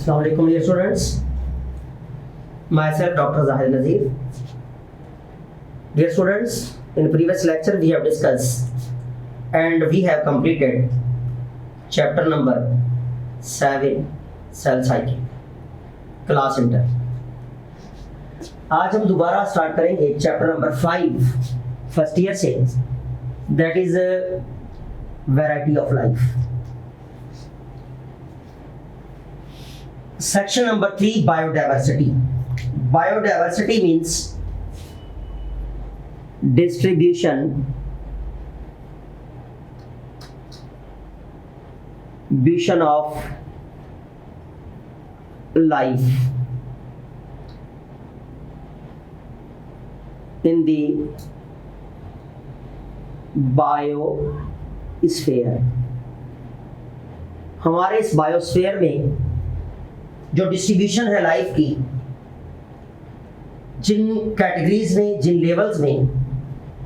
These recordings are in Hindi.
Assalamu alaikum dear students. Myself Dr. Zahid Nazir. Dear students, in previous lecture we have discussed and we have completed chapter number 7 cell cycle class inter. आज हम दोबारा स्टार्ट करेंगे चैप्टर नंबर 5 फर्स्ट ईयर से, that is variety of life. Section number 3, biodiversity. Biodiversity means distribution of life in the biosphere. हमारे इस बायोस्फीयर में जो डिस्ट्रीब्यूशन है लाइफ की, जिन कैटेगरीज में, जिन लेवल्स में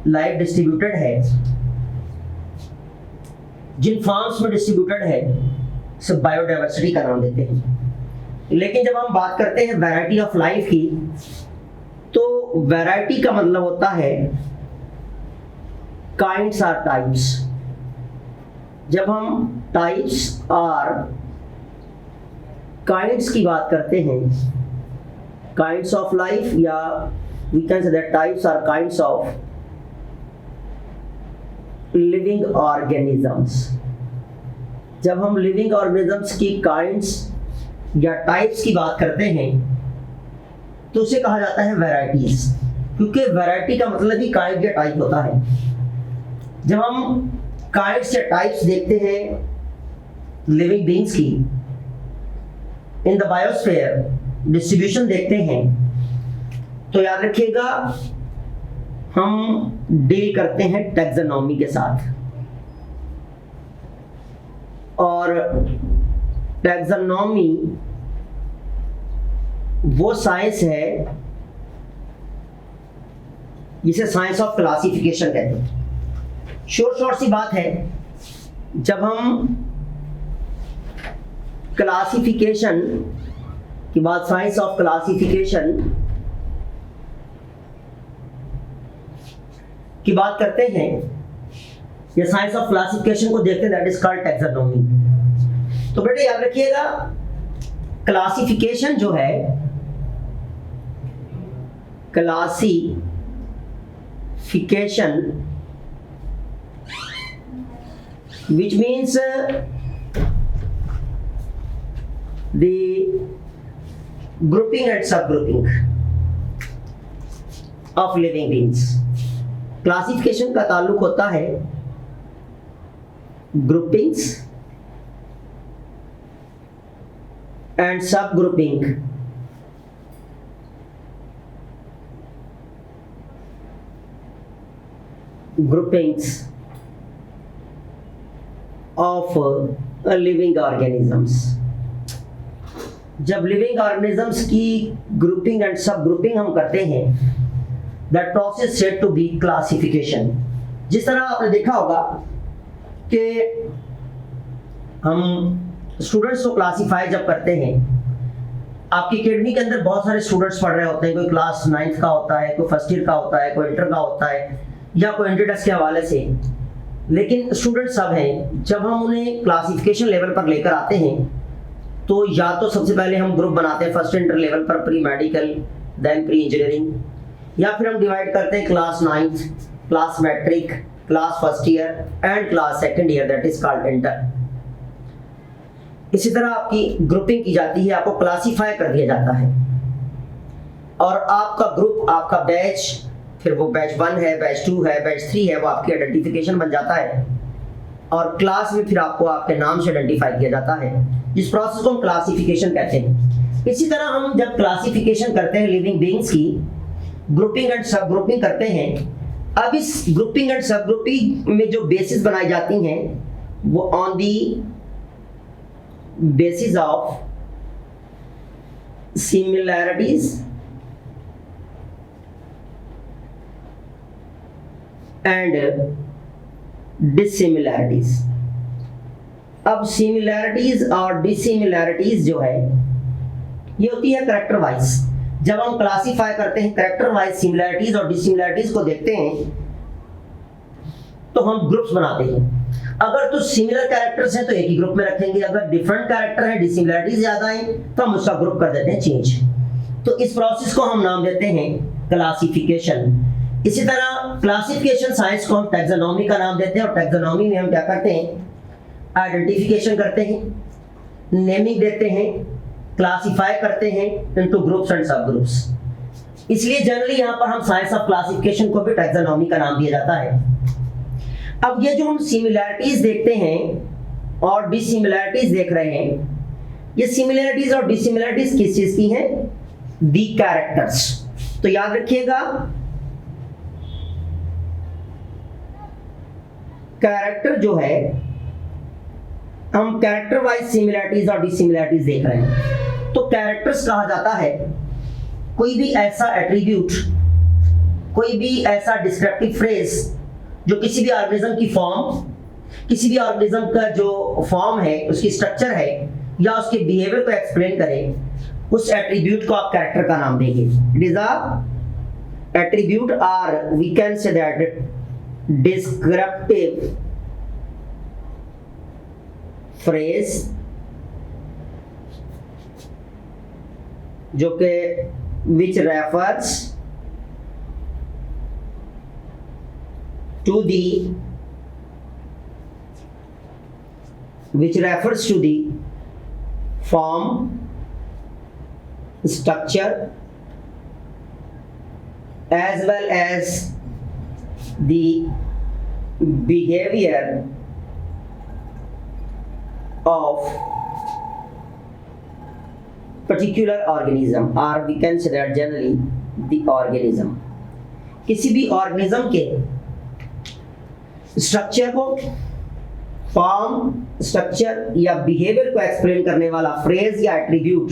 लाइफ डिस्ट्रीब्यूटेड है, जिन फॉर्म्स में डिस्ट्रीब्यूटेड है, सब बायोडाइवर्सिटी का नाम देते हैं. लेकिन जब हम बात करते हैं वैरायटी ऑफ लाइफ की, तो वैरायटी का मतलब होता है काइंड्स आर टाइप्स. जब हम टाइप्स और काइंड्स की बात करते हैं, काइंड्स ऑफ लाइफ, या we can say that types or kinds of living organisms. जब हम लिविंग ऑर्गेनिजम्स की काइंड्स या टाइप्स की बात करते हैं तो उसे कहा जाता है वैरायटीज, क्योंकि वैरायटी का मतलब ही काइंड या टाइप होता है. जब हम काइंड्स या टाइप्स देखते हैं लिविंग बीइंग्स की इन द बायोस्फीयर, डिस्ट्रीब्यूशन देखते हैं, तो याद रखिएगा हम डील करते हैं टैक्सोनॉमी के साथ. और टैक्सोनॉमी वो साइंस है जिसे साइंस ऑफ क्लासिफिकेशन कहते हैं. शॉर्ट सी बात है, जब हम क्लासिफिकेशन की बात, साइंस ऑफ क्लासिफिकेशन की बात करते हैं या साइंस ऑफ क्लासिफिकेशन को देखते हैं, दैट इज कॉल्ड टैक्सोनॉमी. तो बेटे याद रखिएगा, क्लासिफिकेशन जो है, classification which means the grouping and subgrouping of living beings. Classification का ताल्लुक होता है groupings and subgrouping groupings of living organisms. जब लिविंग ऑर्गेनिजम्स की ग्रुपिंग एंड सब ग्रुपिंग हम करते हैं, that process said to be classification. जिस तरह आपने देखा होगा कि हम स्टूडेंट्स को क्लासीफाई जब करते हैं, आपकी अकेडमी के अंदर बहुत सारे स्टूडेंट्स पढ़ रहे होते हैं, कोई क्लास 9th का होता है, कोई फर्स्ट ईयर का होता है, कोई इंटर का होता है, या कोई एंट्री के हवाले से. लेकिन स्टूडेंट सब हैं, जब हम उन्हें क्लासिफिकेशन लेवल पर लेकर आते हैं तो या तो सबसे पहले हम ग्रुप बनाते हैं फर्स्ट इंटर लेवल पर, pre medical, then pre engineering, या फिर हम डिवाइड करते हैं class 9th, class matric, class first year and class second year, that is called inter. इसी तरह आपकी ग्रुपिंग की जाती है, आपको क्लासीफाई कर दिया जाता है, और आपका ग्रुप, आपका बैच, फिर वो बैच 1 है, बैच 2 है, बैच 3 है, वो आपकी आइडेंटिफिकेशन बन जाता है, और क्लास में फिर आपको आपके नाम से आइडेंटिफाई किया जाता है. इस प्रोसेस को हम क्लासिफिकेशन कहते हैं. इसी तरह हम जब क्लासिफिकेशन करते हैं लिविंग बीइंग्स की, ग्रुपिंग एंड सब ग्रुपिंग करते हैं, अब इस ग्रुपिंग एंड सब ग्रुपिंग में जो बेसिस बनाई जाती हैं वो on the basis of similarities and dissimilarities. अब similarities और dissimilarities जो है ये होती है कैरेक्टर वाइज। जब हम क्लासीफाई करते हैं कैरेक्टर वाइज सिमिलैरिटीज और डिसिमिलैरिटीज को देखते हैं तो हम ग्रुप्स बनाते हैं। अगर तो सिमिलर कैरेक्टर्स हैं तो एक ही ग्रुप में रखेंगे, अगर डिफरेंट कैरेक्टर है डिसिमिलैरिटीज ज्यादा हैं तो हम उसका ग्रुप कर देते हैं चेंज। तो इस प्रोसेस को हम नाम देते हैं क्लासिफिकेशन। इसी तरह क्लासिफिकेशन साइंस को हम टैक्सोनॉमी का नाम देते हैं, और टैक्सोनॉमी में हम क्या करते हैं, आइडेंटिफिकेशन करते हैं, नेमिंग देते हैं, क्लासिफाई करते हैं इनटू ग्रुप्स एंड सब ग्रुप्स। इसलिए जनरली यहाँ पर हम साइंस ऑफ क्लासिफिकेशन को भी टैक्सोनॉमी का नाम दिया जाता है। अब ये जो हम सिमिलैरिटीज देखते हैं और डिसिमिलैरिटीज देख रहे हैं, ये सिमिलैरिटीज और डिसिमिलैरिटीज किस चीज की हैं, दी कैरेक्टर्स। तो याद रखिएगा कैरेक्टर जो है, हम कैरेक्टर वाइज सिमिलैरिटीज और डिसिमिलैरिटीज देख रहे हैं। तो कैरेक्टर्स कहा जाता है कोई भी ऐसा एट्रीब्यूट, कोई भी ऐसा डिस्क्रिप्टिव फ्रेज जो किसी भी ऑर्गेनिज्म की फॉर्म, किसी भी ऑर्गेनिज्म का जो फॉर्म है, उसकी स्ट्रक्चर है या उसके बिहेवियर को एक्सप्लेन करे, उस एट्रीब्यूट को आप कैरेक्टर का नाम देंगे। इट इज अ एट्रीब्यूट और we can say that descriptive phrase जो के which refers to the form, structure as well as the behavior of particular organism, or we can say that generally the organism। किसी भी ऑर्गेनिज्म के स्ट्रक्चर को, फॉर्म, स्ट्रक्चर या बिहेवियर को एक्सप्लेन करने वाला फ्रेज या एट्रीब्यूट,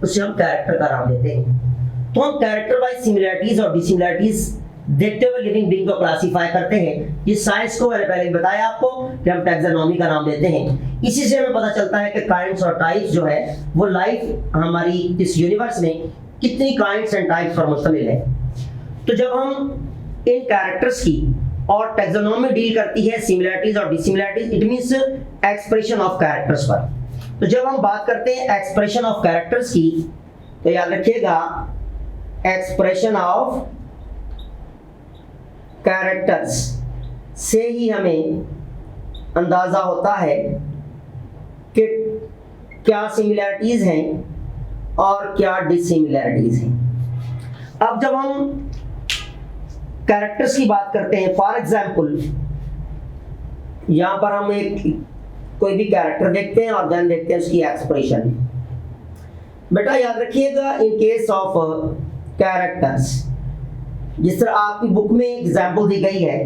उसे हम कैरेक्टर का नाम देते हैं। तो हम कैरेक्टर वाइज सिमिलैरिटीज और डिसिमिलैरिटीज देखते हुए लिविंग बीइंग को क्लासिफाई करते हैं। ये साइंस को मैंने पहले ही बताया आपको कि हम टैक्सोनॉमी का नाम देते हैं। इसी से हमें पता चलता है कि काइंड्स और टाइप्स जो है वो लाइफ हमारी इस यूनिवर्स में कितनी काइंड्स एंड टाइप्स पर मुश्तमिल है। तो जब हम इन कैरेक्टर्स की और टैक्सोनॉमी डील करती है सिमिलैरिटीज और dissimilarities, it means expression of characters पर। तो जब हम बात करते हैं एक्सप्रेशन ऑफ कैरेक्टर्स की, तो याद रखिएगा एक्सप्रेशन ऑफ कैरेक्टर्स से ही हमें अंदाजा होता है कि क्या सिमिलैरिटीज हैं और क्या डिसिमिलैरिटीज हैं। अब जब हम कैरेक्टर्स की बात करते हैं, फॉर एग्जाम्पल यहां पर हम एक कोई भी कैरेक्टर देखते हैं और देन देखते हैं उसकी एक्सप्रेशन। बेटा याद रखिएगा इन केस ऑफ कैरेक्टर्स, जिस तरह आपकी बुक में एग्जाम्पल दी गई है,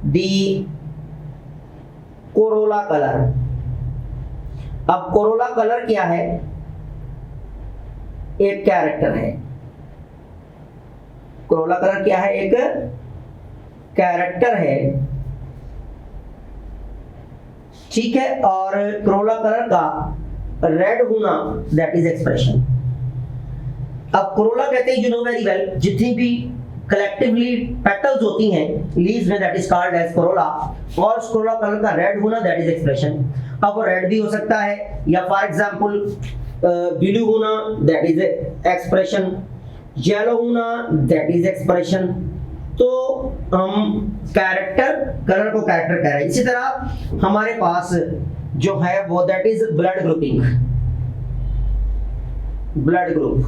दी कोरोला कलर। अब कोरोला कलर क्या है, एक कैरेक्टर है। कोरोला कलर क्या है, एक कैरेक्टर है, ठीक है। और कोरोला कलर का रेड होना दैट इज एक्सप्रेशन। अब कोरोला कहते हैं, यू नो वेरी वेल, जितनी भी कलेक्टिवली पेटल्स होती हैं लीव्स में, that is called as corolla, और उस कोरोला कलर का रेड होना दैट इज एक्सप्रेशन। अब वो रेड भी हो सकता है, या फॉर एग्जांपल ब्लू होना दैट इज एक्सप्रेशन, येलो होना दैट इज एक्सप्रेशन। तो हम कैरेक्टर, कलर को कैरेक्टर कह रहे हैं। इसी तरह हमारे पास जो है वो that is blood grouping, blood group.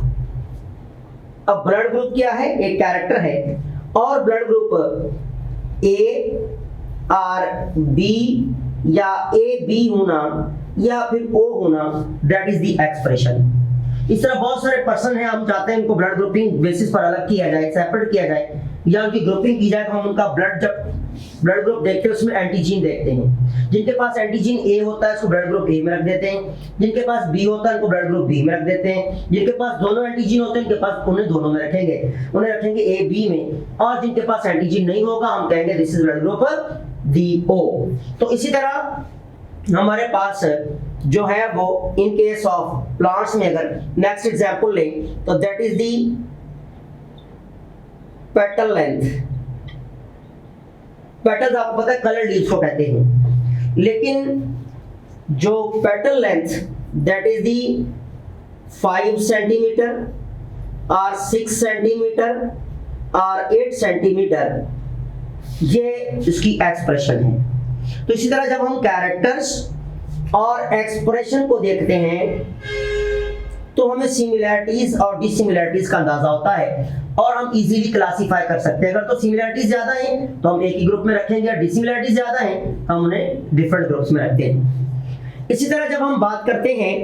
अब ब्लड ग्रुप क्या है, एक कैरेक्टर है, और blood group A or B या ए बी होना या फिर ओ होना दैट इज द एक्सप्रेशन। इस तरह बहुत सारे पर्सन हैं, हम चाहते हैं इनको ब्लड ग्रुपिंग बेसिस पर अलग किया जाए, सेपरेट किया जाए, या उनकी ग्रुपिंग की जाए। तो हम उनका ब्लड, जब ब्लड ग्रुप देखते हैं उसमें एंटीजीन देखते हैं। जिनके पास एंटीजीन ए होता है उसको ब्लड ग्रुप ए में रख देते हैं, जिनके पास बी होता है उनको ब्लड ग्रुप बी में रख देते हैं, जिनके पास दोनों एंटीजीन होते हैं उनके पास उन्हें दोनों में रखेंगे, उन्हें रखेंगे ए बी में। और जिनके पास एंटीजीन नहीं होगा हम कहेंगे this is blood group D O. तो इसी तरह हमारे पास जो है वो इन केस ऑफ प्लांट्स में अगर नेक्स्ट एग्जांपल लें तो that is the petal length. Petals आपको पता है कलर लीव्स को कहते हैं, लेकिन जो petal length that is the 5 centimetre और 6 सेंटीमीटर और 8 सेंटीमीटर, ये इसकी एक्सप्रेशन है। तो इसी तरह जब हम कैरेक्टर्स और एक्सप्रेशन को देखते हैं तो हमें सिमिलैरिटीज और डिसिमिलैरिटीज का अंदाजा होता है और हम इजीली क्लासिफाई कर सकते हैं। अगर तो सिमिलैरिटीज ज्यादा हैं तो हम एक ही ग्रुप में रखेंगे, और डिसिमिलैरिटीज ज्यादा हैं हम उन्हें डिफरेंट ग्रुप्स में रखते हैं। इसी तरह जब हम बात करते हैं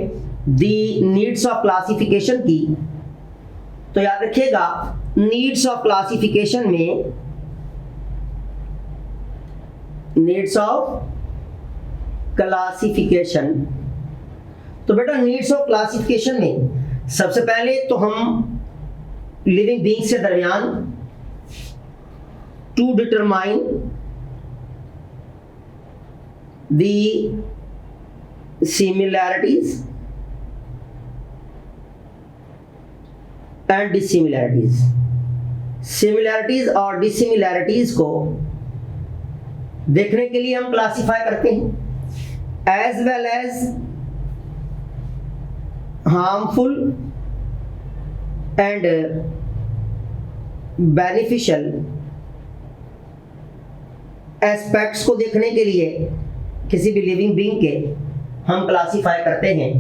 दी नीड्स ऑफ क्लासिफिकेशन की, तो याद रखिएगा नीड्स ऑफ क्लासिफिकेशन में, नीड्स ऑफ क्लासिफिकेशन, तो बेटा नीड्स ऑफ क्लासिफिकेशन में सबसे पहले तो हम लिविंग बीइंग्स के दरमियान to determine the similarities and dissimilarities, similarities और डिसिमिलैरिटीज को देखने के लिए हम क्लासिफाई करते हैं as well as harmful and beneficial aspects को देखने के लिए किसी भी लिविंग बीइंग के हम क्लासिफाई करते हैं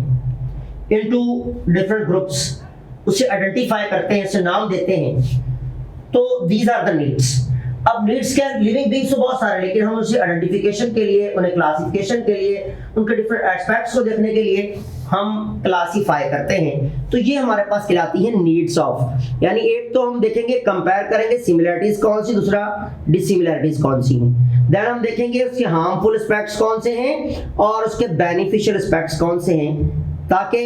इनटू डिफरेंट ग्रुप्स, उसे आइडेंटिफाई करते हैं, उसे नाम देते हैं। तो दीज आर द नीड्स। अब नीड्स क्या, लिविंग बीइंग्स तो बहुत सारे, लेकिन हम उसे आइडेंटिफिकेशन के लिए, उन्हें क्लासिफिकेशन के लिए, उनके डिफरेंट एस्पेक्ट्स को देखने के लिए हम क्लासिफाई करते हैं। तो ये हमारे पास कहलाती है नीड्स ऑफ। यानी एक तो हम देखेंगे, कंपेयर करेंगे सिमिलैरिटीज कौन सी, दूसरा डिसिमिलैरिटीज कौन सी हैं। देन हम देखेंगे उसके हार्मफुल एस्पेक्ट्स कौन से हैं और उसके बेनिफिशियल एस्पेक्ट्स कौन से हैं, ताकि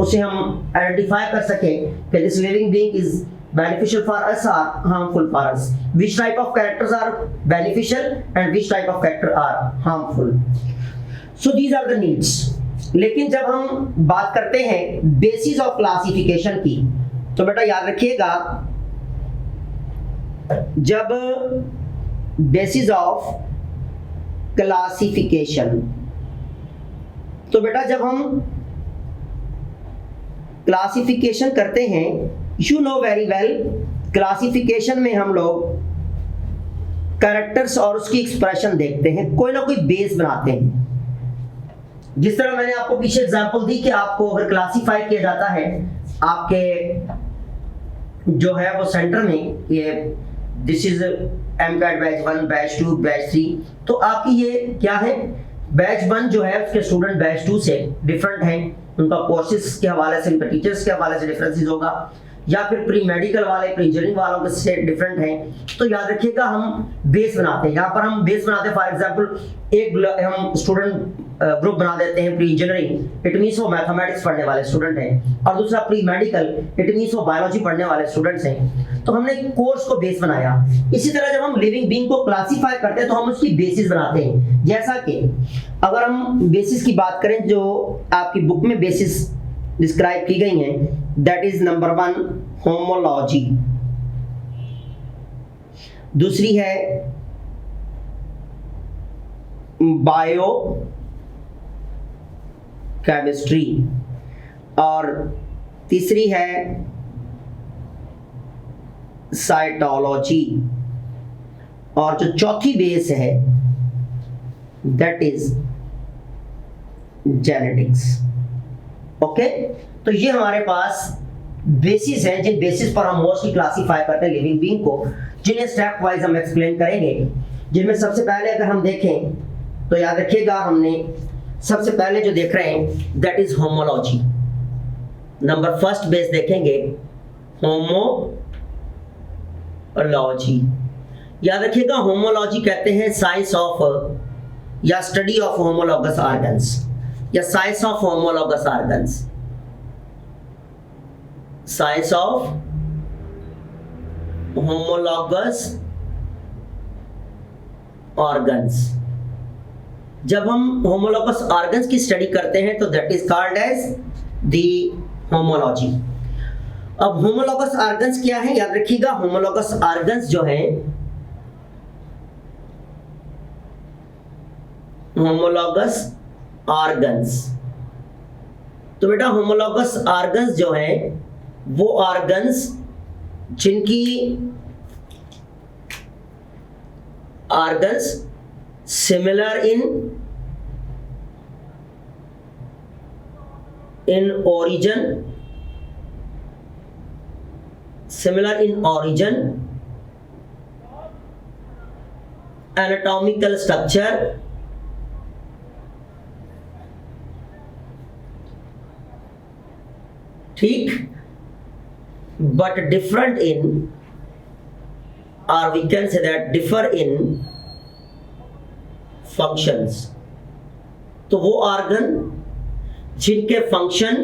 उसे हम आइडेंटिफाई कर सकें कि this living being is beneficial for us or harmful for us, which type of characters are beneficial and which type of character are harmful. So these are the needs. लेकिन जब हम बात करते हैं बेसिस ऑफ क्लासिफिकेशन की, तो बेटा याद रखिएगा जब बेसिस ऑफ क्लासिफिकेशन, तो बेटा जब हम क्लासिफिकेशन करते हैं, you know very well, classification में हम लोग कैरेक्टर्स और उसकी एक्सप्रेशन देखते हैं, कोई ना कोई बेस बनाते हैं। जिस तरह मैंने आपको पीछे एग्जांपल दी कि आपको अगर क्लासिफाई किया जाता है आपके जो है वो सेंटर में, ये this is MCAT batch 1, batch 2, batch 3, तो आपकी ये क्या है, बैच 1 जो है उसके स्टूडेंट बैच 2 से डिफरेंट हैं, उनका कोर्सेज के हवाले से, उनके टीचर्स के हवाले से डिफरेंसेस होगा, या फिर प्री मेडिकल वाले, प्री इंजीनियरिंग वालों के से डिफरेंट हैं। तो याद रखिएगा हम बेस बनाते हैं, यहाँ पर हम बेस बनाते हैं। फॉर एग्जांपल एक हम स्टूडेंट ग्रुप बना देते हैं प्री इंजीनियरिंग, इट मींस वो मैथमेटिक्स पढ़ने वाले स्टूडेंट हैं, और दूसरा प्री मेडिकल, इट मींस वो बायोलॉजी पढ़ने वाले स्टूडेंट्स हैं। तो हमने कोर्स को बेस बनाया। इसी तरह जब हम लिविंग बीइंग को क्लासिफाई करते हैं तो हम उसकी बेसिस बनाते हैं। जैसा कि अगर हम बेसिस की बात करें, जो आपकी बुक में बेसिस डिस्क्राइब की गई हैं, दैट इज नंबर 1 होमोलॉजी, दूसरी है बायो केमिस्ट्री, और तीसरी है साइटोलॉजी, और जो चौथी बेस है दैट इज जेनेटिक्स। ओके, तो ये हमारे पास बेसिस हैं जिन बेसिस पर हम मोस्टली क्लासिफाई करते हैं लिविंग बीइंग को, जिन्हें स्टेप वाइज हम एक्सप्लेन करेंगे। जिनमें सबसे पहले अगर हम देखें तो याद रखिएगा हमने सबसे पहले जो देख रहे हैं that is homology. Number first base देखेंगे होमोलॉजी। याद रखिएगा होमोलॉजी कहते हैं साइंस ऑफ या स्टडी ऑफ होमोलॉगस ऑर्गन्स, या science of homologous organs, science of homologous organs. जब हम होमोलॉगस ऑर्गन्स की स्टडी करते हैं तो that is called as the homology. अब होमोलॉगस ऑर्गन्स क्या है, याद रखिएगा, होमोलॉगस ऑर्गन्स जो है, होमोलॉगस ऑर्गन्स, तो बेटा होमोलॉगस ऑर्गन्स जो है वो ऑर्गन्स जिनकी organs similar in origin, similar in origin, anatomical structure, ठीक, but different in, or we can say that differ in functions। तो वो ऑर्गन जिनके फंक्शन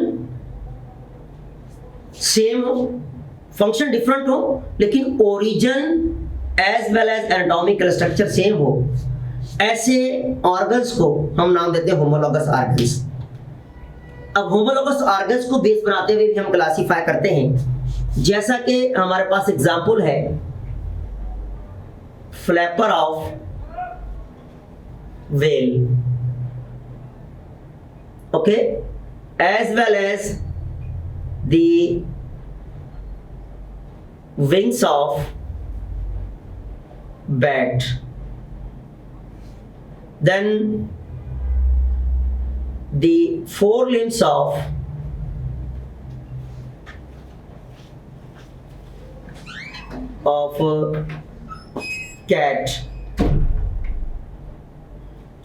सेम हो, फंक्शन डिफरेंट हो, लेकिन origin as well as anatomical structure same हो, ऐसे ऑर्गन्स को हम नाम देते हैं होमोलॉगस ऑर्गन्स। अब होमोलॉगस ऑर्गन्स को बेस बनाते हुए भी हम क्लासिफाई करते हैं, जैसा कि हमारे पास एग्जांपल है flapper of whale, okay, as well as the wings of bat, then the forelimbs of cat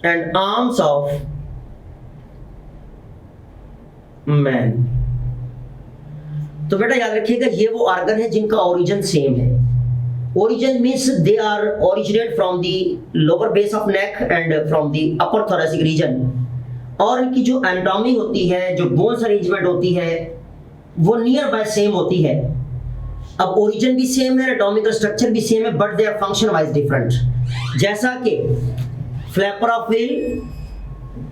and arms of man। तो बेटा याद रखिएगा ये वो ऑर्गन है जिनका ओरिजिन सेम है। Origin means they are originate from the lower base of neck and from the upper thoracic region, और इनकी जो एनाटॉमी होती है, जो बोन्स अरेंजमेंट होती है, वो नियर बाय सेम होती है। अब ओरिजिन भी सेम है, एनाटॉमिकल स्ट्रक्चर भी सेम है, but they are function wise different. जैसा कि flapper of whale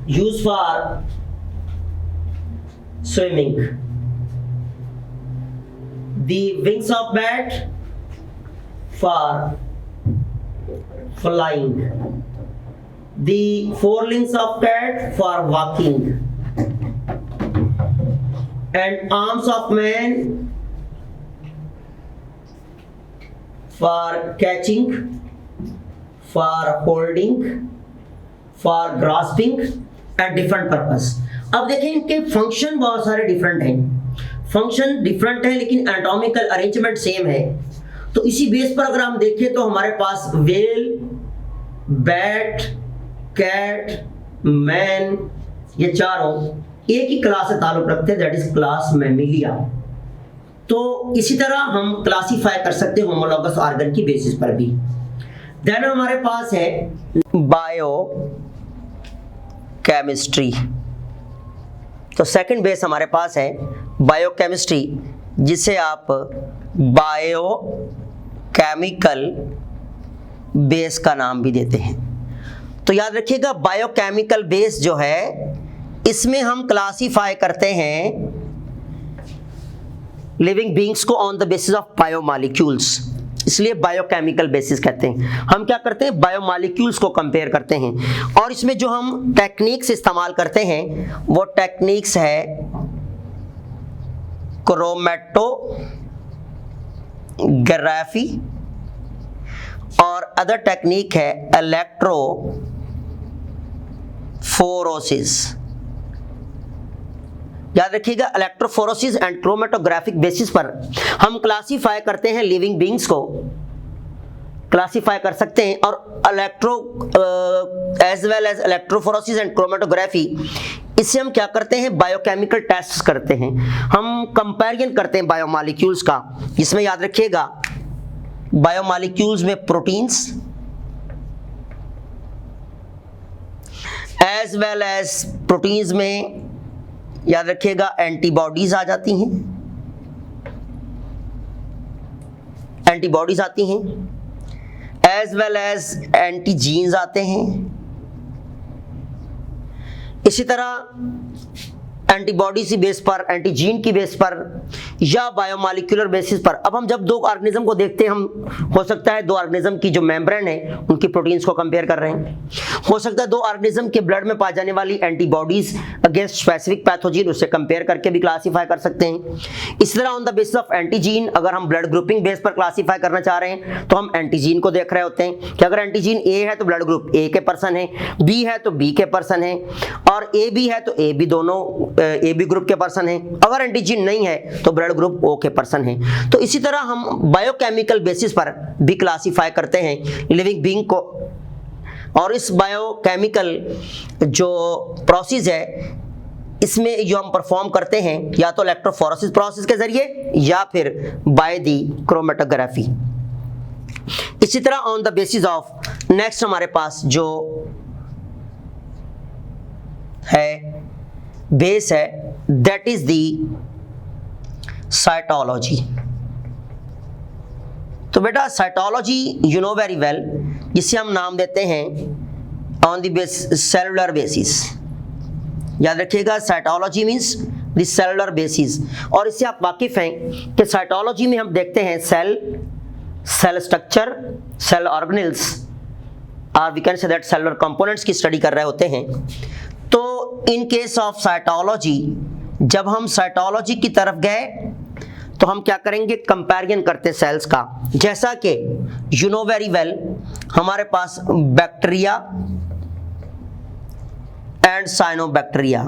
used for swimming, the wings of bat for flying, the forelimbs of cat for walking, and arms of man for catching, for holding, for grasping at different purpose. अब देखें इनके फंक्शन बहुत सारे डिफरेंट हैं, फंक्शन डिफरेंट है लेकिन एनाटॉमिकल अरेंजमेंट सेम है। तो इसी बेस पर अगर हम देखें तो हमारे पास व्हेल, बैट, कैट, मैन, ये चारों एक ही क्लास से ताल्लुक रखते हैं, दैट इज क्लास मैमिलिया। तो इसी तरह हम क्लासीफाई कर सकते हैं होमोलॉगस ऑर्गन की बेसिस पर भी। देन हमारे पास है बायो केमिस्ट्री। तो सेकंड बेस हमारे पास है बायोकेमिस्ट्री, जिसे आप बायो केमिकल बेस का नाम भी देते हैं। तो याद रखिएगा बायोकेमिकल बेस जो है इसमें हम क्लासीफाई करते हैं लिविंग बीइंग्स को on the basis of biomolecules, इसलिए बायोकेमिकल बेसिस कहते हैं। हम क्या करते हैं, बायोमॉलिक्यूल्स को कंपेयर करते हैं, और इसमें जो हम टेक्निक्स इस्तेमाल करते हैं वो टेक्निक्स है क्रोमैटोग्राफी, और अदर टेक्निक है इलेक्ट्रोफोरोसिस। याद रखिएगा इलेक्ट्रोफोरोसिस एंड क्रोमेटोग्राफिक बेसिस पर हम क्लासीफाई करते हैं लिविंग बीइंग्स को, क्लासीफाई कर सकते हैं। और as well as electrophoresis and chromatography, इससे हम क्या करते हैं, बायोकेमिकल टेस्ट करते हैं, हम कंपैरिजन करते हैं बायोमॉलिक्यूल्स का। इसमें याद रखिएगा बायोमॉलिक्यूल्स में proteins as well as proteins में याद रखिएगा एंटीबॉडीज आ जाती हैं, एंटीबॉडीज आती हैं, एज वेल एज एंटीजीन्स आते हैं, इसी तरह एंटीबॉडी की बेस पर, एंटीजीन की बेस पर या बायोमोलिकुलर बेसिस पर। अब हम जब दो ऑर्गेनिज्म को देखते हैं, हम हो सकता है दो ऑर्गेनिज्म की जो मेम्ब्रेन है उनकी प्रोटीन्स को कंपेयर कर रहे हैं, हो सकता है दो ऑर्गेनिज्म के ब्लड में पाई जाने वाली एंटीबॉडीज अगेंस्ट स्पेसिफिक पैथोजन उससे कंपेयर करके भी क्लासीफाई कर सकते हैं। इस तरह ऑन द बेसिस ऑफ एंटीजीन, अगर हम ब्लड ग्रुपिंग बेस पर क्लासीफाई करना चाह रहे हैं तो हम एंटीजीन को देख रहे होते हैं कि अगर एंटीजीन ए है तो ब्लड ग्रुप ए के पर्सन है, बी है तो बी के पर्सन है, और ए बी है तो ए बी दोनों ए बी ग्रुप के पर्सन है। अगर एंटीजीन नहीं है तो ब्लड ग्रुप ओ के पर्सन है। तो इसी तरह हम बायोकेमिकल बेसिस पर भी क्लासीफाई करते हैं लिविंग बीइंग को, और इस बायोकेमिकल जो प्रोसेस है इसमें जो हम परफॉर्म करते हैं या तो इलेक्ट्रोफोरेसिस प्रोसेस के जरिए या फिर बाय दी क्रोमेटोग्राफी। इसी तरह on the basis of next हमारे पास जो है बेस है दैट इज दी साइटोलॉजी। तो बेटा cytology you know very well, जिसे हम नाम देते हैं on the base cellular basis. याद रखिएगा cytology means the cellular basis, और इससे आप वाकिफ हैं कि साइटोलॉजी में हम देखते हैं cell, cell structure, cell organelles, और we can say that cellular components की स्टडी कर रहे होते हैं। तो इन केस ऑफ साइटोलॉजी, जब हम साइटोलॉजी की तरफ गए तो हम क्या करेंगे, कंपैरिजन करते सेल्स का। जैसा कि यू नो वेरी वेल हमारे पास बैक्टीरिया एंड साइनोबैक्टीरिया।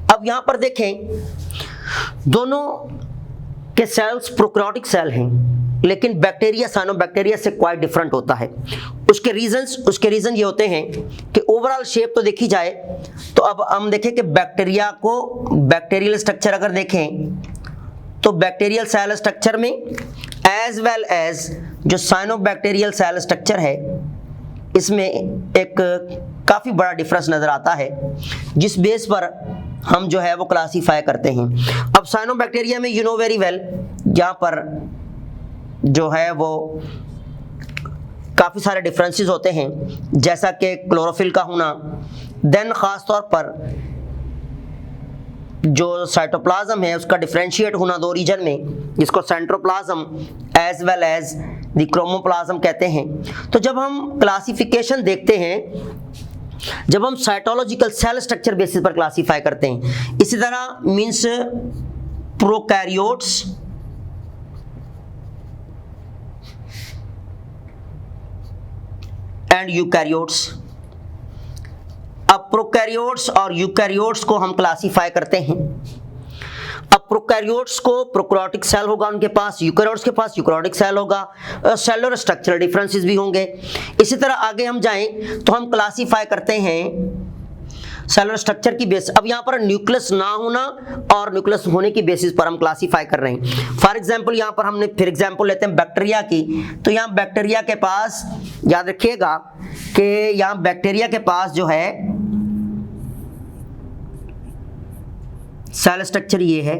अब यहां पर देखें दोनों के सेल्स प्रोकैरियोटिक सेल हैं, लेकिन बैक्टीरिया साइनोबैक्टीरिया से क्वाइट डिफरेंट होता है। उसके रीजन ये होते हैं कि ओवरऑल शेप तो देखी जाए तो अब हम देखें कि बैक्टीरिया को बैक्टीरियल स्ट्रक्चर अगर देखें तो बैक्टीरियल सेल स्ट्रक्चर में एज वेल एज जो साइनोबैक्टीरियल सेल स्ट्रक्चर है इसमें एक काफ़ी बड़ा डिफरेंस नज़र आता है, जिस बेस पर हम जो है वो क्लासीफाई करते हैं। अब साइनोबैक्टीरिया में यू नो वेरी वेल यहाँ पर जो है वो काफ़ी सारे डिफरेंसेस होते हैं, जैसा कि क्लोरोफिल का होना, देन ख़ास तौर पर जो साइटोप्लाज्म है उसका डिफरेंशिएट होना दो रीजन में, जिसको सेंट्रोप्लाज्म एज वेल एज द क्रोमोप्लाज्म कहते हैं। तो जब हम क्लासिफिकेशन देखते हैं, जब हम साइटोलॉजिकल सेल स्ट्रक्चर बेसिस पर क्लासीफाई करते हैं, इसी तरह मींस प्रोकैरियोट्स एंड यूकैरियोट्स। अब प्रोकैरियोट्स और यूकैरियोट्स को हम क्लासीफाई करते हैं। अब प्रोकैरियोट्स को प्रोकैरियोटिक सेल होगा उनके पास, यूकैरियोट्स के पास यूकैरियोटिक सेल होगा, सेलुलर स्ट्रक्चरल डिफरेंसेस भी होंगे। इसी तरह आगे हम जाएं तो हम क्लासीफाई करते हैं सेलुलर स्ट्रक्चर की बेस। अब यहाँ पर न्यूक्लियस ना होना और न्यूक्लियस होने की बेसिस पर हम क्लासीफाई कर रहे हैं। फॉर एग्जांपल यहाँ पर हमने फिर एग्जांपल लेते हैं बैक्टीरिया की, तो यहाँ बैक्टीरिया के पास याद रखिएगा कि यहाँ बैक्टीरिया के पास जो है सेल स्ट्रक्चर ये है,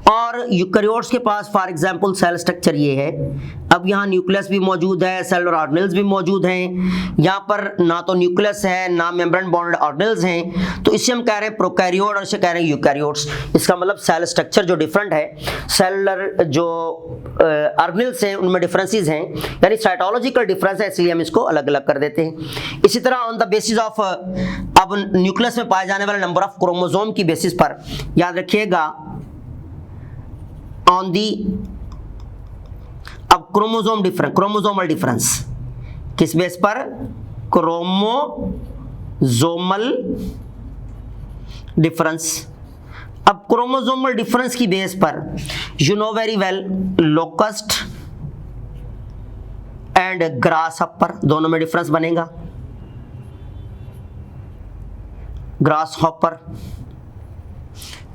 और यूकैरियोट्स के पास फॉर एग्जांपल सेल स्ट्रक्चर ये है। अब यहाँ न्यूक्लियस भी मौजूद है, सेलुलर ऑर्गेनेल्स भी मौजूद हैं। यहाँ पर ना तो न्यूक्लियस है ना मेम्ब्रेन बॉन्डेड ऑर्गेनेल्स हैं, तो इससे हम कह रहे हैं प्रोकैरियोट और इसे कह रहे हैं यूकैरियोट्स। इसका मतलब सेल स्ट्रक्चर जो डिफरेंट है, सेलुलर जो ऑर्गेनेल्स हैं उनमें डिफरेंसेस हैं, यानी साइटोलॉजिकल डिफरेंस है, इसलिए हम इसको अलग अलग कर देते हैं। इसी तरह ऑन द बेसिस ऑफ अब न्यूक्लियस में पाए जाने वाले नंबर ऑफ क्रोमोसोम की बेसिस पर याद रखिएगा ऑन दी अब क्रोमोसोमल डिफरेंस किस बेस पर, क्रोमोसोमल डिफरेंस। अब क्रोमोसोमल डिफरेंस की बेस पर you know very well locust and grasshopper दोनों में डिफरेंस बनेगा। ग्रासहॉपर,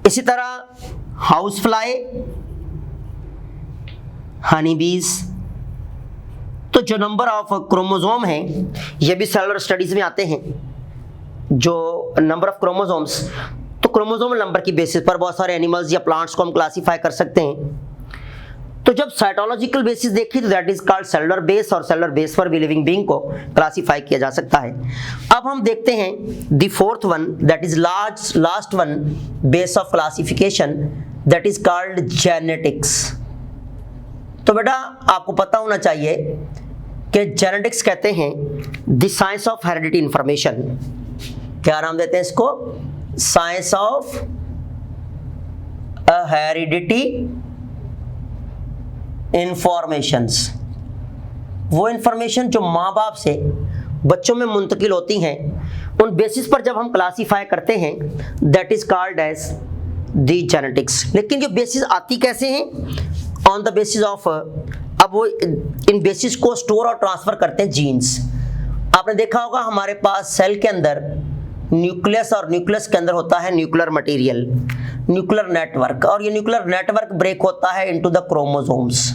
इसी तरह हाउस फ्लाई, हनी बीज। तो जो नंबर ऑफ क्रोमोसोम हैं ये भी सेलुलर स्टडीज में आते हैं, जो नंबर ऑफ क्रोमोसोम्स। तो क्रोमोसोमल नंबर की बेसिस पर बहुत सारे एनिमल्स या प्लांट्स को हम क्लासीफाई कर सकते हैं। तो जब साइटोलॉजिकल बेसिस देखी तो that is called cellular base, और सेलुलर बेस पर भी लिविंग बीइंग को क्लासिफाई किया जा सकता है। अब हम देखते हैं the fourth one, that is last one base of classification, that is called genetics. तो बेटा आपको पता होना चाहिए कि जेनेटिक्स कहते हैं the science of heredity information. क्या नाम देते हैं इसको? Science of heredity informations. वो इंफॉर्मेशन जो माँ बाप से बच्चों में मुंतकिल होती हैं, उन बेसिस पर जब हम क्लासीफाई करते हैं that is called as the genetics. लेकिन ये बेसिस आती कैसे हैं? ऑन द बेसिस ऑफ, अब वो इन बेसिस को स्टोर और ट्रांसफर करते हैं जीन्स। आपने देखा होगा हमारे पास सेल के अंदर न्यूक्लियस, और न्यूक्लियस के अंदर होता है न्यूक्लियर मटेरियल, न्यूक्लियर नेटवर्क, और ये न्यूक्लियर नेटवर्क ब्रेक होता है इनटू द क्रोमोसोम्स।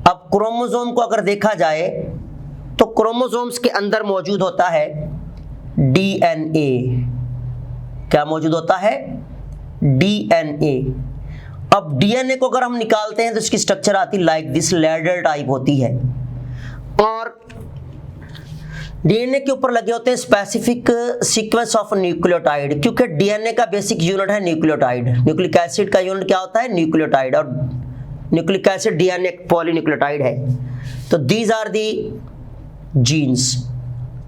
अब क्रोमोसोम को अगर देखा जाए तो क्रोमोसोम्स के अंदर मौजूद होता है डीएनए। क्या मौजूद होता है? डीएनए। अब डीएनए को अगर हम निकालते हैं तो इसकी स्ट्रक्चर आती लाइक दिस, लैडर टाइप होती है, और डीएनए के ऊपर लगे होते हैं स्पेसिफिक सीक्वेंस ऑफ न्यूक्लियोटाइड, क्योंकि डीएनए का बेसिक यूनिट है न्यूक्लियोटाइड। न्यूक्लिक एसिड का यूनिट क्या होता है? न्यूक्लियोटाइड, और न्यूक्लिक एसिड डीएनए पॉलीन्यूक्लियोटाइड है। तो दीज आर दी जीन्स।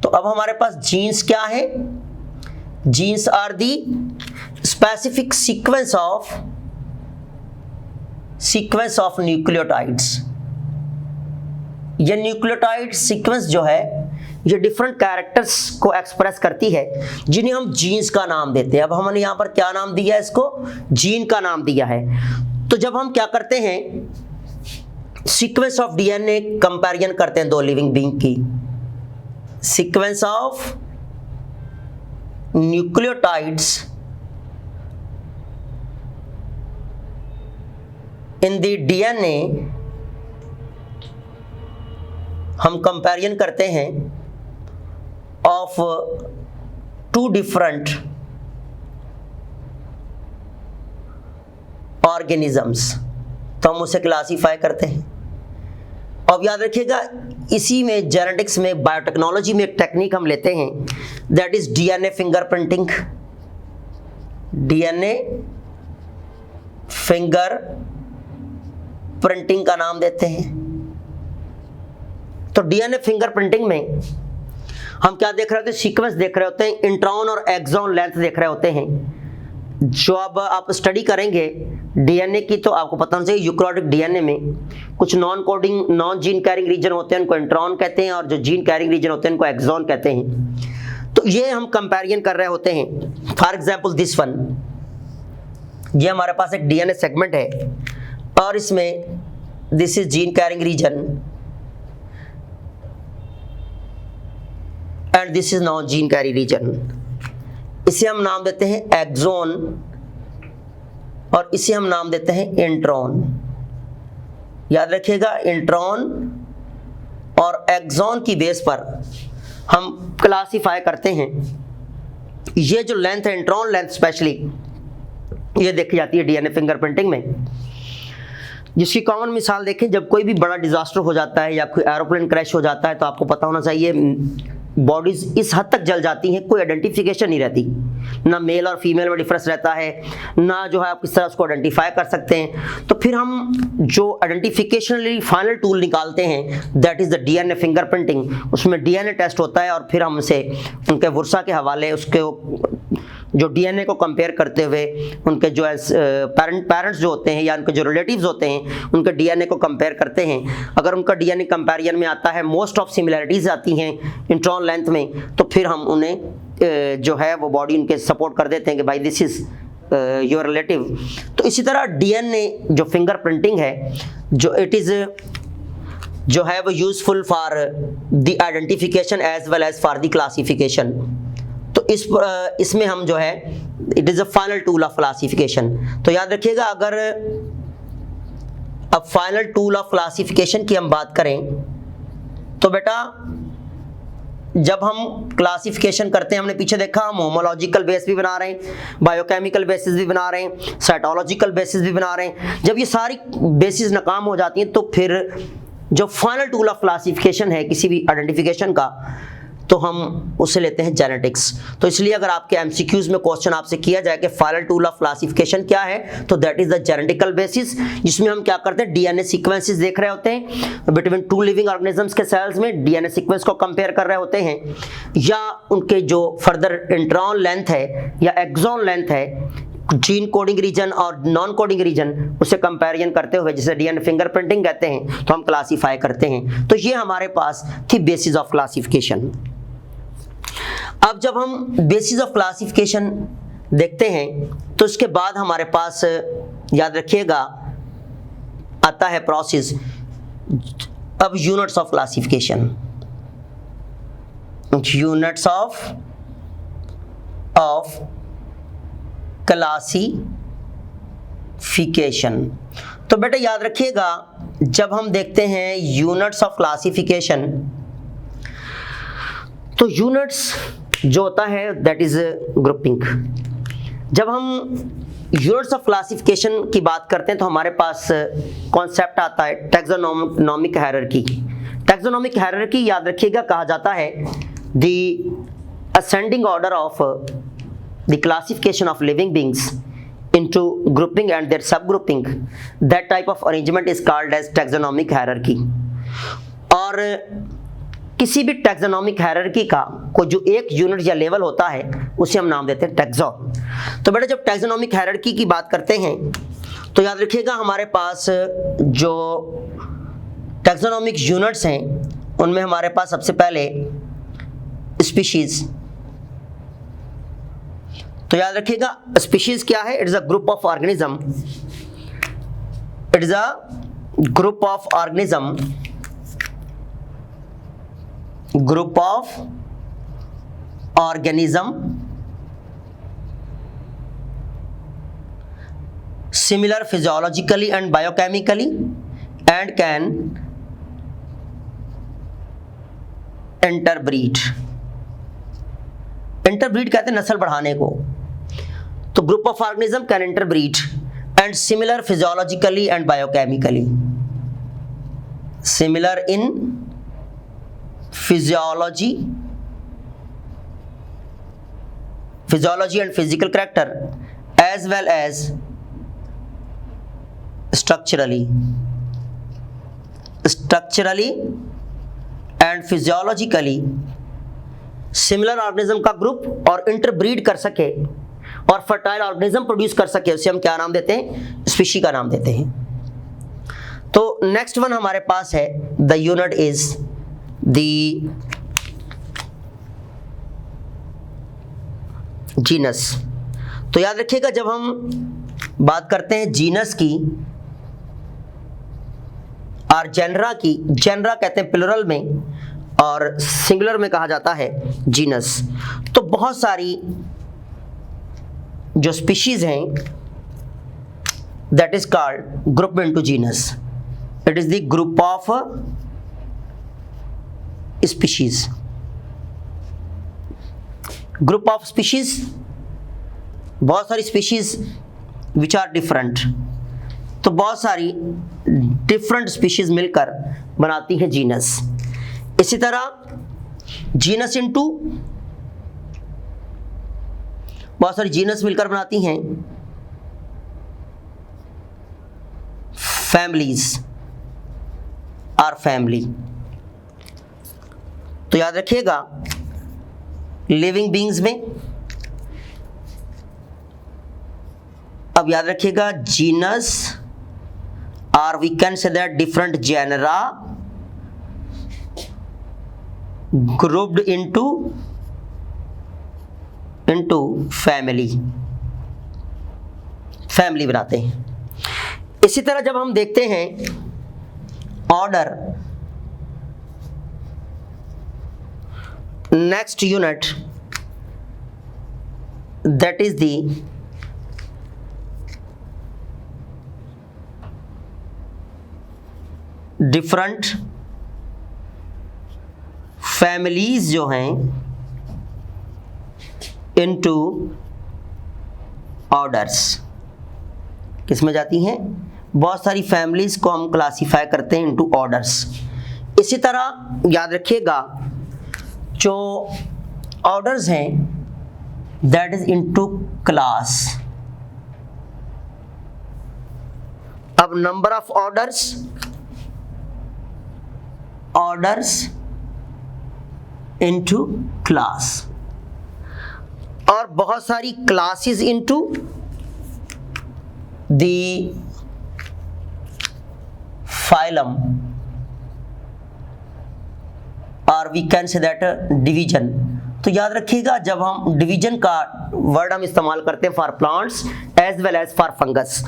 तो अब हमारे पास जीन्स क्या है? Genes are the specific sequence of nucleotides. ये न्यूक्लियोटाइड सीक्वेंस जो है ये डिफरेंट कैरेक्टर्स को एक्सप्रेस करती है, जिन्हें हम जीन्स का नाम देते हैं। अब हमने यहाँ पर क्या नाम दिया है? इसको जीन का नाम दिया है। तो जब हम क्या करते हैं, सीक्वेंस ऑफ डीएनए कंपैरिजन करते हैं दो लिविंग बीइंग की, sequence of nucleotides in the DNA, हम कंपैरिजन करते हैं ऑफ टू डिफरेंट ऑर्गेनिजम्स, तो हम उसे क्लासीफाई करते हैं। अब याद रखिएगा, इसी में जेनेटिक्स में, बायोटेक्नोलॉजी में एक टेक्निक हम लेते हैं, that is DNA fingerprinting. DNA finger printing का नाम देते हैं। तो डीएनए फिंगरप्रिंटिंग में हम क्या देख रहे होते हैं? सीक्वेंस देख रहे होते हैं, इंट्रॉन और एक्सॉन लेंथ देख रहे होते हैं। जो अब आप स्टडी करेंगे डीएनए की, तो आपको पता होना चाहिए यूकैरियोटिक डीएनए में कुछ नॉन जीन कैरिंग रीजन होते हैं, उनको इंट्रॉन कहते हैं, और जो जीन कैरिंग रीजन होते हैं उनको एक्सॉन कहते हैं। तो ये हम कंपैरिजन कर रहे होते हैं। फॉर एग्जांपल दिस वन, ये हमारे पास एक डीएनए सेगमेंट है, और इसमें this is gene carrying region and this is non gene carry region. इसे हम नाम देते हैं एक्सॉन, और इसे हम नाम देते हैं इंट्रॉन। याद रखिएगा, इंट्रॉन और एक्सॉन की बेस पर हम क्लासीफाई करते हैं। ये जो लेंथ है, इंट्रॉन लेंथ स्पेशली, ये देखी जाती है डीएनए फिंगरप्रिंटिंग में। जिसकी कॉमन मिसाल देखें, जब कोई भी बड़ा डिजास्टर हो जाता है या कोई एरोप्लेन क्रैश हो जाता है, तो आपको पता होना चाहिए बॉडीज इस हद तक जल जाती हैं, कोई आइडेंटिफिकेशन नहीं रहती, ना मेल और फीमेल में डिफरेंस रहता है, ना जो है आप किस तरह उसको आइडेंटिफाई कर सकते हैं। तो फिर हम जो आइडेंटिफिकेशन फाइनल टूल निकालते हैं, that is the DNA fingerprinting. उसमें डीएनए टेस्ट होता है, और फिर हम उसे उनके वर्सा के हवाले, उसके जो डीएनए को कंपेयर करते हुए उनके जो पेरेंट्स जो होते हैं या उनके जो रिलेटिव्स होते हैं, उनके डीएनए को कंपेयर करते हैं। अगर उनका डीएनए कंपैरिजन में आता है, मोस्ट ऑफ सिमिलरिटीज आती हैं इंट्रॉन लेंथ में, तो फिर हम उन्हें जो है वो बॉडी उनके सपोर्ट कर देते हैं कि भाई दिस इज योर रिलेटिव। तो इसी तरह डीएनए जो फिंगरप्रिंटिंग है, जो इट इज जो है वो useful for the identification as well as for the classification. तो इसमें हम जो है, it is a final tool of classification. तो याद रखिएगा, अगर अब फाइनल टूल ऑफ क्लासिफिकेशन की हम बात करें, तो बेटा जब हम क्लासिफिकेशन करते हैं, हमने पीछे देखा हम होमोलॉजिकल बेस भी बना रहे हैं, बायोकेमिकल बेसिस भी बना रहे हैं, साइटोलॉजिकल बेसिस भी बना रहे हैं। जब ये सारी बेसिस नाकाम हो जाती हैं तो फिर जो फाइनल टूल ऑफ क्लासिफिकेशन है किसी भी आइडेंटिफिकेशन का, तो हम उसे लेते हैं जेनेटिक्स। तो इसलिए अगर आपके एमसीक्यूज में क्वेश्चन आपसे किया जाए कि फाइनल टूल ऑफ क्लासिफिकेशन क्या है, तो that is the genetical basis, जिसमें हम क्या करते हैं, डीएनए सीक्वेंसेस देख रहे होते हैं बिटवीन टू लिविंग ऑर्गेनिजम्स के सेल्स में, डीएनए सीक्वेंस को कंपेयर कर रहे होते हैं, या उनके जो फर्दर इंट्रॉन लेंथ है या एक्सॉन लेंथ है, जीन कोडिंग रीजन और नॉन कोडिंग रीजन, उसे कंपैरिजन करते हुए, जिसे डीएनए फिंगरप्रिंटिंग कहते हैं, तो हम क्लासीफाई करते हैं। तो ये हमारे पास थी बेसिस ऑफ क्लासिफिकेशन। अब जब हम बेसिस ऑफ क्लासिफिकेशन देखते हैं तो इसके बाद हमारे पास, याद रखिएगा, आता है प्रोसेस अब units of classification. Units of classification. तो बेटा याद रखिएगा, जब हम देखते हैं यूनिट्स ऑफ क्लासिफिकेशन, तो यूनिट्स जो होता है दैट इज ग्रुपिंग। जब हम यूनिट्स ऑफ क्लासिफिकेशन की बात करते हैं तो हमारे पास कॉन्सेप्ट आता है टैक्सोनॉमिक हायरार्की। टैक्सोनॉमिक हायरार्की याद रखिएगा कहा जाता है the ascending order of the classification of living beings into grouping and their subgrouping. That type of arrangement is called as taxonomic hierarchy. और किसी भी टैक्सोनॉमिक हायरार्की का कोई जो एक यूनिट या लेवल होता है उसे हम नाम देते हैं टैक्सॉन। तो बेटा जब टैक्सोनॉमिक हायरार्की की बात करते हैं तो याद रखिएगा हमारे पास जो टैक्सोनॉमिक यूनिट्स हैं उनमें हमारे पास सबसे पहले स्पीशीज। तो याद रखिएगा स्पीशीज क्या है, it is a group of organism, it is a group of organism, group of organism similar physiologically and biochemically and can interbreed। Interbreed कहते हैं नस्ल बढ़ाने को। तो group of organism can interbreed and similar physiologically and biochemically. Similar in physiology and physical character as well as structurally and physiologically similar organism का ग्रुप और इंटरब्रीड कर सके और फर्टाइल ऑर्गेनिज्म प्रोड्यूस कर सके, उसे हम क्या नाम देते हैं, स्पीशी का नाम देते हैं। तो नेक्स्ट वन हमारे पास है the unit is the genus. तो याद रखिएगा जब हम बात करते हैं जीनस की और जेनरा की, जेनरा कहते हैं प्लुरल में और सिंगुलर में कहा जाता है जीनस। तो बहुत सारी जो स्पीशीज हैं that is called group into genus. It is the group of species. Group of species, बहुत सारी स्पीशीज विच आर डिफरेंट। तो बहुत सारी डिफरेंट स्पीशीज मिलकर बनाती हैं जीनस। इसी तरह जीनस इनटू, बहुत सारी जीनस मिलकर बनाती हैं फैमिलीज और फैमिली। तो याद रखिएगा लिविंग बीइंग्स में, अब याद रखिएगा genus or we can say that different genera grouped into family बनाते हैं। इसी तरह जब हम देखते हैं order, next unit that is the different families जो हैं इनटू ऑर्डर्स, किस में जाती हैं? बहुत सारी फैमिलीज को हम क्लासीफाई करते हैं इनटू ऑर्डर्स। इसी तरह याद रखिएगा जो ऑर्डर्स हैं दैट इज इनटू क्लास। अब number of orders into class, और बहुत सारी क्लासेस इनटू द फाइलम, और we can say that division. तो याद रखिएगा जब हम डिवीजन का वर्ड हम इस्तेमाल करते हैं for plants as well as for fungus,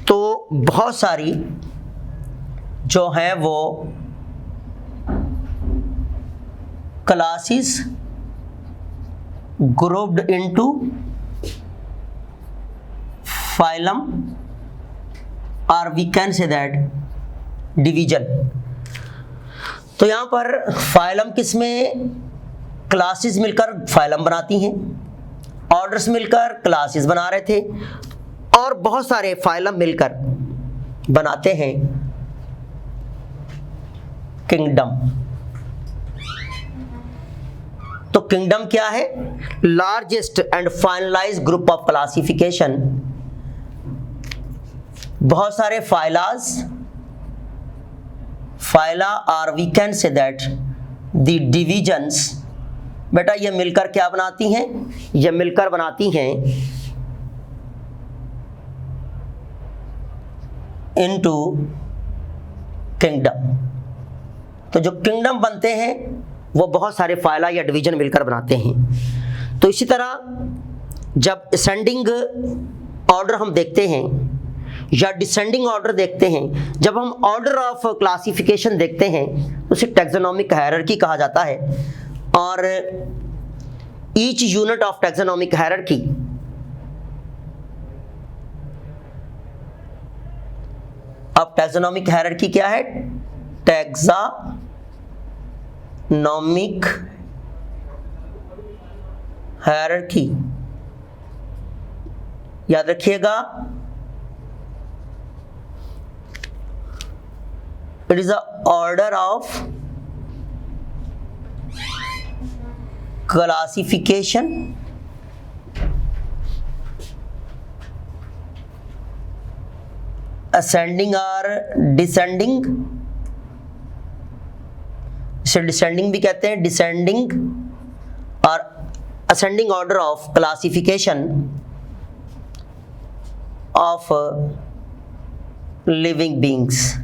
तो बहुत सारी जो हैं वो classes grouped into phylum, or we can say that division। तो यहां पर फाइलम किसमें? क्लासेस मिलकर फाइलम बनाती हैं, ऑर्डर्स मिलकर क्लासेस बना रहे थे, और बहुत सारे फाइलम मिलकर बनाते हैं किंगडम। तो किंगडम क्या है? Largest and finalize group of classification. बहुत सारे फाइला और we can say that the divisions. बेटा ये मिलकर क्या बनाती हैं? ये मिलकर बनाती हैं इनटू किंगडम। तो जो किंगडम बनते हैं वो बहुत सारे फाइला या डिवीजन मिलकर बनाते हैं। तो इसी तरह जब असेंडिंग ऑर्डर हम देखते हैं या डिसेंडिंग ऑर्डर देखते हैं, जब हम ऑर्डर ऑफ क्लासिफिकेशन देखते हैं तो उसे टैक्सोनॉमिक हायरार्की कहा जाता है। और each unit of taxonomic hierarchy अब टैक्सोनॉमिक हायरार्की क्या है? टैक्सोनॉमिक हायरार्की याद रखिएगा, it is a order of classification ascending और डिसेंडिंग। इसे डिसेंडिंग भी कहते हैं, डिसेंडिंग और ascending order of classification of living beings.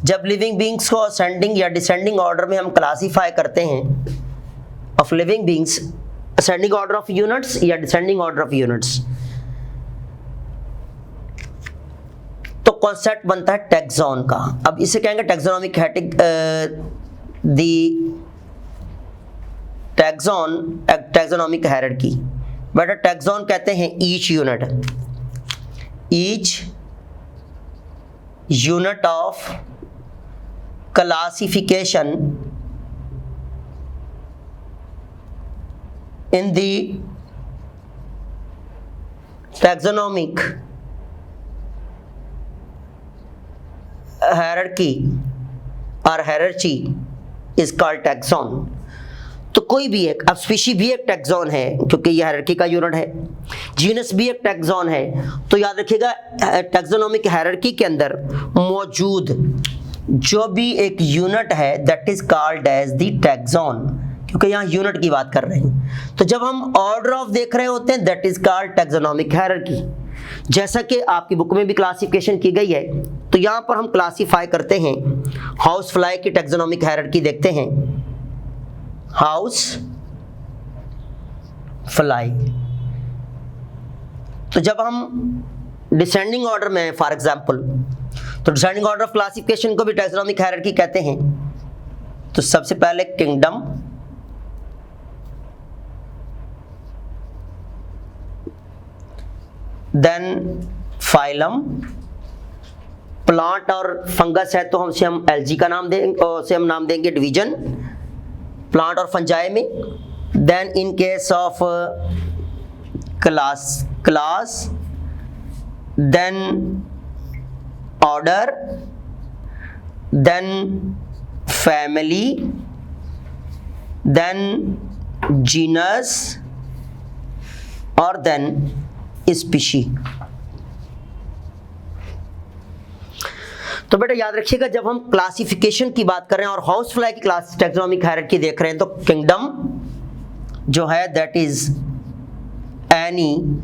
जब लिविंग बींग्स को असेंडिंग या डिसेंडिंग ऑर्डर में हम क्लासीफाई करते हैं of living beings, ascending order of units या डिसेंडिंग ऑर्डर ऑफ यूनिट्स, तो कॉन्सेप्ट बनता है टैक्सॉन का। अब इसे कहेंगे टैक्सोनॉमिक टैक्सोनॉमिक हायरार्की। बेटा टैक्सॉन कहते हैं each unit of classification in the taxonomic hierarchy or hierarchy is called taxon। तो कोई भी एक, अब स्पीशी भी एक टैक्सॉन है क्योंकि ये हायरार्की का यूनिट है, जीनस भी एक टैक्सॉन है। तो याद रखिएगा टैक्सोनॉमिक हायरार्की के अंदर मौजूद जो भी एक यूनिट है that is called as the taxon, क्योंकि यहाँ यूनिट की बात कर रहे हैं। तो जब हम ऑर्डर ऑफ देख रहे होते हैं that is called taxonomic hierarchy. जैसा कि आपकी बुक में भी क्लासिफिकेशन की गई है, तो यहाँ पर हम क्लासीफाई करते हैं हाउस फ्लाई की टैक्सोनॉमिक हायरार्की देखते हैं, हाउस फ्लाई। तो जब हम डिसेंडिंग ऑर्डर में फॉर एग्जांपल, तो डिसेंडिंग ऑर्डर ऑफ क्लासिफिकेशन को भी टैक्सोनॉमिक हायरार्की कहते हैं। तो सबसे पहले किंगडम, देन फाइलम, प्लांट और फंगस है तो हमसे हम एलजी का नाम देंगे, उसे हम नाम देंगे डिवीजन, प्लांट और फंजाई में। Then in case of class then order then family then genus और देन स्पीशी। तो बेटा याद रखिएगा, जब हम क्लासिफिकेशन की बात कर रहे हैं और हाउस फ्लाई की क्लास टैक्सोनॉमिक हायरार्की देख रहे हैं, तो किंगडम जो है दैट इज एनीमिलिया,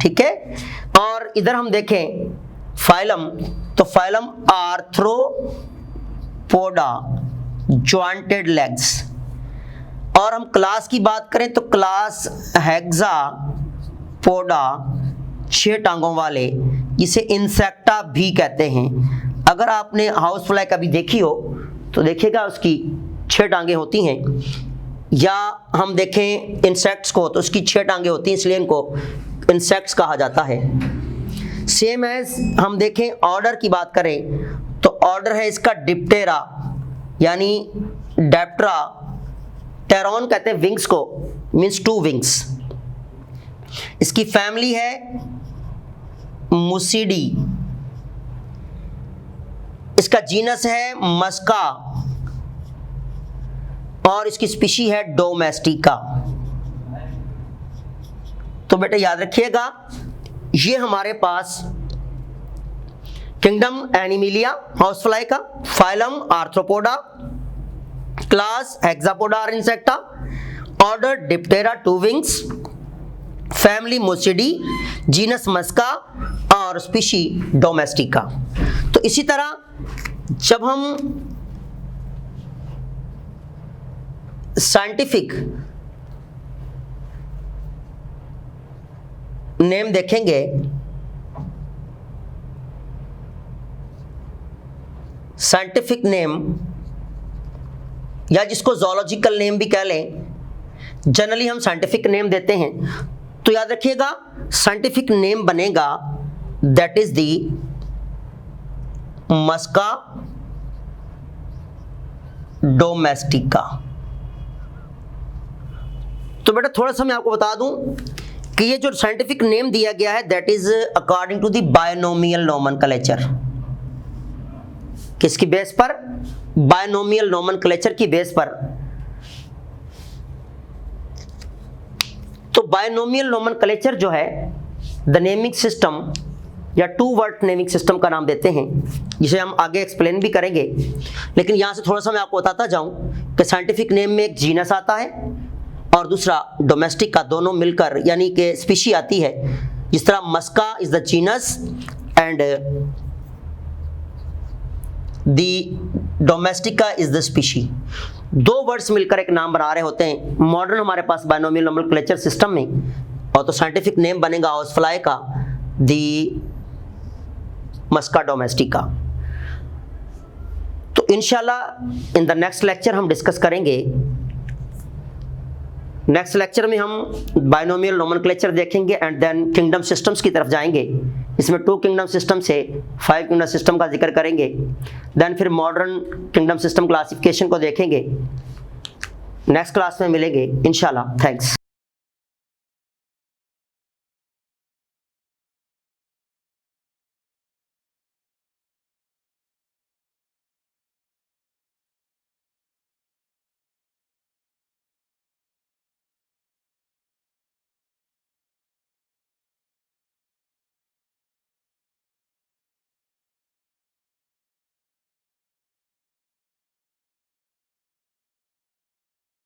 ठीक है। और इधर हम देखें फाइलम, तो फाइलम आर्थ्रोपोडा जॉइंटेड लेग्स। और हम क्लास की बात करें तो क्लास हेक्सापोडा 6 टांगों वाले, जिसे इंसेक्टा भी कहते हैं। अगर आपने हाउस फ्लाई कभी देखी हो तो देखिएगा उसकी 6 टांगें होती हैं, या हम देखें इंसेक्ट्स को तो उसकी 6 टांगें होती हैं, इसलिए इनको इंसेक्ट्स कहा जाता है। सेम एज हम देखें ऑर्डर की बात करें तो ऑर्डर है इसका डिप्टेरा यानी डेप्ट्रा, टेरॉन कहते हैं विंग्स को, मीन्स 2 विंग्स। इसकी फैमिली है मुसिडी, इसका जीनस है मस्का और इसकी स्पीशी है डोमेस्टिका। तो बेटा याद रखिएगा, ये हमारे पास किंगडम एनिमिलिया हाउस फ्लाई का, फाइलम आर्थ्रोपोडा, क्लास हेक्सापोडा और Insecta, order Diptera 2 wings, family Muscidae, genus Musca और स्पीशी डोमेस्टिका। तो इसी तरह जब हम साइंटिफिक नेम देखेंगे, साइंटिफिक नेम या जिसको जोलॉजिकल नेम भी कह लें, जनरली हम साइंटिफिक नेम देते हैं। तो याद रखिएगा साइंटिफिक नेम बनेगा that is the musca domestica. तो बेटा थोड़ा सा मैं आपको बता दूं कि ये जो साइंटिफिक नेम दिया गया है that is according to the binomial nomenclature. किसकी बेस पर? बायनोमियल नोमेनक्लेचर की बेस पर। तो बायनोमियल नोमेनक्लेचर जो है द नेमिंग सिस्टम या 2 वर्ड नेमिंग सिस्टम का नाम देते हैं, जिसे हम आगे एक्सप्लेन भी करेंगे। लेकिन यहां से थोड़ा सा मैं आपको बताता जाऊं कि साइंटिफिक नेम में एक जीनस आता है और दूसरा डोमेस्टिक का, दोनों मिलकर यानी कि स्पीशी आती है। जिस तरह Musca is the genus and the domestica is the species. 2 words मिलकर एक नाम बना रहे होते हैं मॉडर्न हमारे पास बायनोमियल नोमेनक्लेचर सिस्टम में। और तो साइंटिफिक नेम बनेगा हाउस फ्लाई का दी मस्का डोमेस्टिका। तो इंशाल्लाह इन द नेक्स्ट लेक्चर हम डिस्कस करेंगे। नेक्स्ट लेक्चर में हम बायनोमियल नोमेनक्लेचर देखेंगे एंड देन किंगडम सिस्टम्स की तरफ जाएंगे। इसमें 2 किंगडम सिस्टम से 5 किंगडम सिस्टम का जिक्र करेंगे। देन फिर मॉडर्न किंगडम सिस्टम क्लासिफिकेशन को देखेंगे। नेक्स्ट क्लास में मिलेंगे इंशाल्लाह। थैंक्स।